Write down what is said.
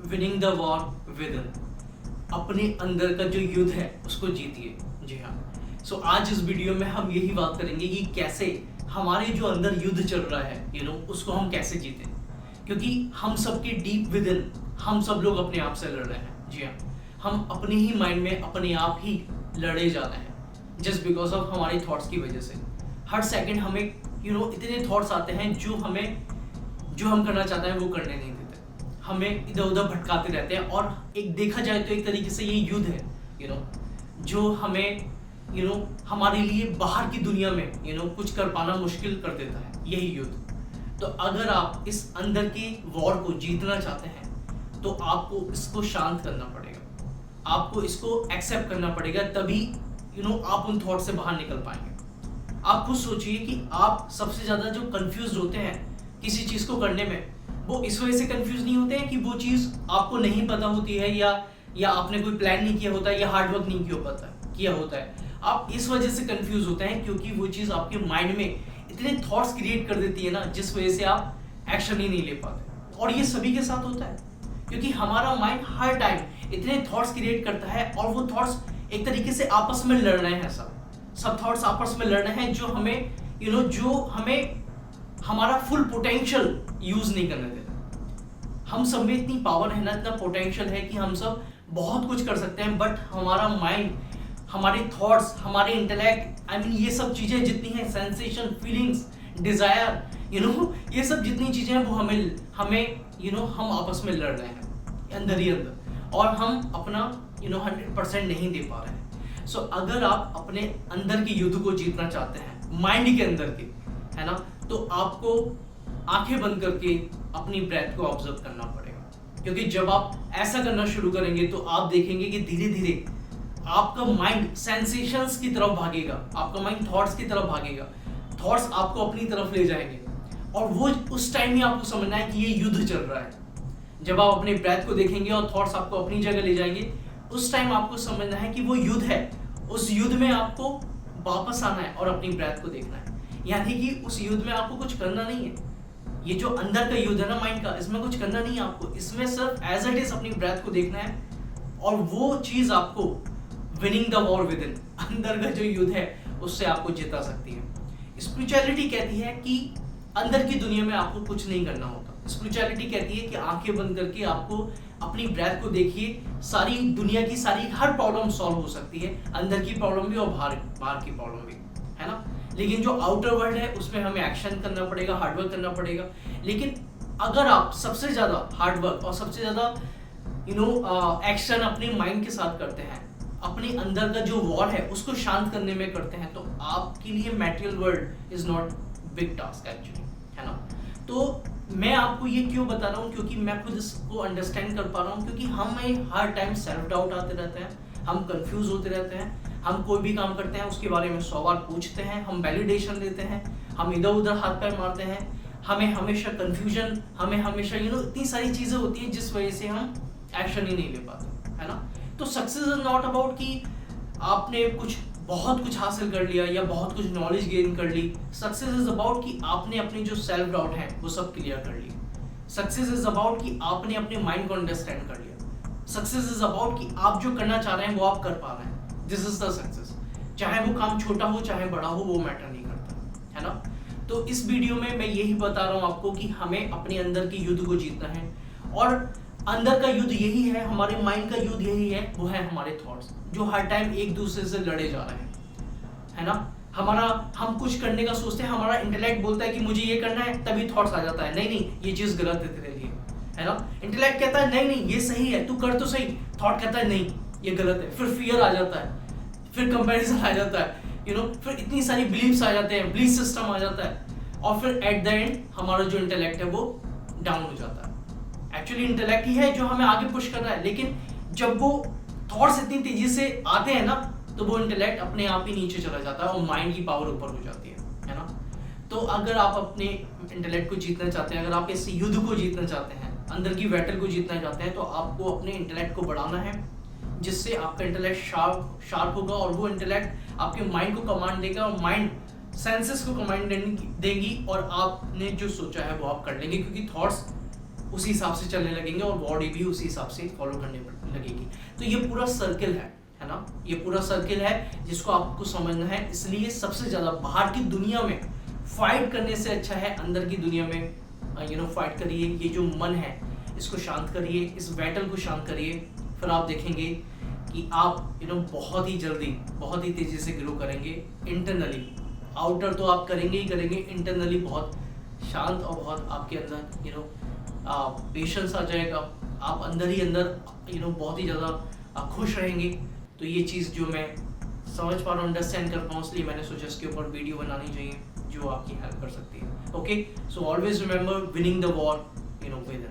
Winning the war with in, अपने अंदर का जो युद्ध है उसको जीतिए। जी हाँ। सो आज इस वीडियो में हम यही बात करेंगे कि कैसे हमारे जो अंदर युद्ध चल रहा है उसको हम कैसे जीतें, क्योंकि हम सबके डीप विद इन हम सब लोग अपने आप से लड़ रहे हैं। जी हाँ, हम अपने ही माइंड में अपने आप ही लड़े जा रहे हैं जस्ट बिकॉज ऑफ हमारे थॉट्स की वजह से। हर सेकंड हमें इतने थॉट्स आते हैं जो हम करना चाहते हैं वो करने नहीं देते, हमें इधर उधर भटकाते रहते हैं। और एक देखा जाए तो एक तरीके से ये युद्ध है जो हमें हमारे लिए बाहर की दुनिया में कुछ कर पाना मुश्किल कर देता है, यही युद्ध। तो अगर आप इस अंदर के वॉर को जीतना चाहते हैं तो आपको इसको शांत करना पड़ेगा, आपको इसको एक्सेप्ट करना पड़ेगा, तभी आप उन थॉट से बाहर निकल पाएंगे। आप खुद सोचिए कि आप सबसे ज्यादा जो कंफ्यूज होते हैं किसी चीज को करने में, वो इस वजह से कंफ्यूज नहीं होते हैं कि वो चीज आपको नहीं पता होती है या आपने कोई प्लान नहीं किया होता है या हार्डवर्क नहीं किया होता है। आप इस वजह से कंफ्यूज होते हैं क्योंकि वो चीज आपके माइंड में इतने थॉट्स क्रिएट कर देती है ना, जिस वजह से आप एक्शन ही नहीं ले पाते। और ये सभी के साथ होता है क्योंकि हमारा माइंड हर टाइम इतने थॉट्स क्रिएट करता है और वो थॉट्स एक तरीके से आपस में लड़ रहे हैं। सब थॉट्स आपस में लड़ रहे हैं जो हमें हमारा फुल पोटेंशियल यूज नहीं करने देता। हम सब में इतनी पावर है ना, इतना पोटेंशियल है कि हम सब बहुत कुछ कर सकते हैं, बट हमारा माइंड, हमारे थॉट्स, हमारे इंटेलेक्ट, ये सब चीजें जितनी हैं, सेंसेशन, फीलिंग्स, डिजायर, ये सब जितनी चीजें हैं वो हम आपस में लड़ रहे हैं अंदर ही अंदर, और हम अपना 100% नहीं दे पा रहे हैं। सो अगर आप अपने अंदर के युद्ध को जीतना चाहते हैं, माइंड के अंदर के, है ना, तो आपको आंखें बंद करके अपनी ब्रेथ को ऑब्जर्व करना पड़ेगा। क्योंकि जब आप ऐसा करना शुरू करेंगे तो आप देखेंगे कि धीरे धीरे आपका माइंड सेंसेशंस की तरफ भागेगा, आपका माइंड थॉट्स की तरफ भागेगा, थॉट्स आपको अपनी तरफ ले जाएंगे, और वो उस टाइम ही आपको समझना है कि ये युद्ध चल रहा है। जब आप अपने ब्रेथ को देखेंगे और थॉट्स आपको अपनी जगह ले जाएंगे, उस टाइम आपको समझना है कि वो युद्ध है। उस युद्ध में आपको वापस आना है और अपनी ब्रेथ को देखना है। यानी कि उस युद्ध में आपको कुछ करना नहीं है। ये जो अंदर का युद्ध है ना माइंड का, इसमें कुछ करना नहीं है आपको, इसमें सिर्फ एज इट इज अपनी ब्रेथ को देखना है, और वो चीज आपको winning the war with in, अंदर का जो युद्ध है उससे आपको जिता सकती है। स्पिरिचुअलिटी कहती है कि अंदर की दुनिया में आपको कुछ नहीं करना होता। स्पिरिचुअलिटी कहती है कि आंखें बंद करके आपको अपनी ब्रेथ को देखिए, सारी दुनिया की सारी हर प्रॉब्लम सॉल्व हो सकती है, अंदर की प्रॉब्लम भी और बाहर की प्रॉब्लम भी, है ना। लेकिन जो आउटर वर्ल्ड है उसमें हमें एक्शन करना पड़ेगा, हार्डवर्क करना पड़ेगा। लेकिन अगर आप सबसे ज्यादा हार्डवर्क और सबसे ज्यादा एक्शन अपने माइंड के साथ करते हैं, अपने अंदर का जो वॉर है उसको शांत करने में करते हैं, तो आपके लिए material world is not big task actually, है ना। तो मैं आपको ये क्यों बता रहा हूँ, क्योंकि मैं खुद इसको अंडरस्टैंड कर पा रहा हूँ। क्योंकि हमें हर टाइम सेल्फ डाउट आते रहते हैं, हम कंफ्यूज होते रहते हैं, हम कोई भी काम करते हैं उसके बारे में 100 बार पूछते हैं, हम वैलिडेशन लेते हैं, हम इधर उधर हाथ पैर मारते हैं, हमें हमेशा कंफ्यूजन, हमें हमेशा इतनी सारी चीजें होती है जिस वजह से हम एक्शन ही नहीं ले पाते, है ना। तो सक्सेस इज नॉट अबाउट कि आपने बहुत कुछ हासिल कर लिया या बहुत कुछ नॉलेज गेन कर ली। सक्सेस इज अबाउट कि आपने अपनी जो सेल्फ डाउट है वो सब क्लियर कर ली। सक्सेस इज अबाउट कि आपने अपने माइंड को अंडरस्टैंड कर लिया। सक्सेस इज अबाउट कि आप जो करना चाह रहे हैं वो आप कर पा रहे हैं। This is the success. चाहे वो काम छोटा हो चाहे बड़ा हो, वो मैटर नहीं करता, है ना। तो इस वीडियो में मैं यही बता रहा हूँ आपको कि हमें अपने अंदर के युद्ध को जीतना है, और अंदर का युद्ध यही है, हमारे माइंड का युद्ध यही है, वो है हमारे थॉट्स जो हर टाइम एक दूसरे से लड़े जा रहे हैं, है ना। हम कुछ करने का सोचते हैं, हमारा इंटेलेक्ट बोलता है कि मुझे ये करना है, तभी थॉट्स आ जाता है नहीं ये चीज गलत है तेरे लिए, है ना। इंटेलेक्ट कहता है नहीं ये सही है, तू कर तो सही। थॉट कहता है नहीं ये गलत है। फिर फियर आ जाता है, फिर कंपैरिजन आ जाता है, फिर इतनी सारी बिलीव्स आ जाते हैं, बिलीफ सिस्टम आ जाता है, और फिर एट द एंड हमारा जो इंटेलेक्ट है वो डाउन हो जाता है। एक्चुअली इंटेलेक्ट ही है जो हमें आगे पुश कर रहा है, लेकिन जब वो थॉट्स इतनी तेजी से आते हैं ना, तो वो इंटेलेक्ट अपने आप ही नीचे चला जाता है और माइंड की पावर ऊपर हो जाती है ना। तो अगर आप अपने इंटेलेक्ट को जीतना चाहते हैं, अगर आप इस युद्ध को जीतना चाहते हैं, अंदर की बैटल को जीतना चाहते हैं, तो आपको अपने इंटेलेक्ट को बढ़ाना है, जिससे आपका इंटेलेक्ट शार्प होगा, और वो इंटेलेक्ट आपके माइंड को कमांड देगा, और माइंड सेंसेस को कमांड देगी, और आपने जो सोचा है वो आप कर लेंगे, क्योंकि थॉट्स उसी हिसाब से चलने लगेंगे और बॉडी भी उसी हिसाब से फॉलो करने लगेगी। तो ये पूरा सर्किल है ना, ये पूरा सर्किल है जिसको आपको समझना है। इसलिए सबसे ज्यादा बाहर की दुनिया में फाइट करने से अच्छा है अंदर की दुनिया में फाइट करिए। ये जो मन है इसको शांत करिए, इस बैटल को शांत करिए, फिर आप देखेंगे कि आप बहुत ही जल्दी बहुत ही तेजी से ग्रो करेंगे इंटरनली। आउटर तो आप करेंगे ही करेंगे, इंटरनली बहुत शांत और बहुत आपके अंदर पेशेंस आ जाएगा। आप अंदर ही अंदर बहुत ही ज़्यादा खुश रहेंगे। तो ये चीज़ जो मैं समझ पा रहा हूँ, अंडरस्टैंड कर पा रहा हूँ, इसलिए मैंने सोचा इसके ऊपर वीडियो बनानी चाहिए जो आपकी हेल्प कर सकती है। Okay, so always remember winning the war with in.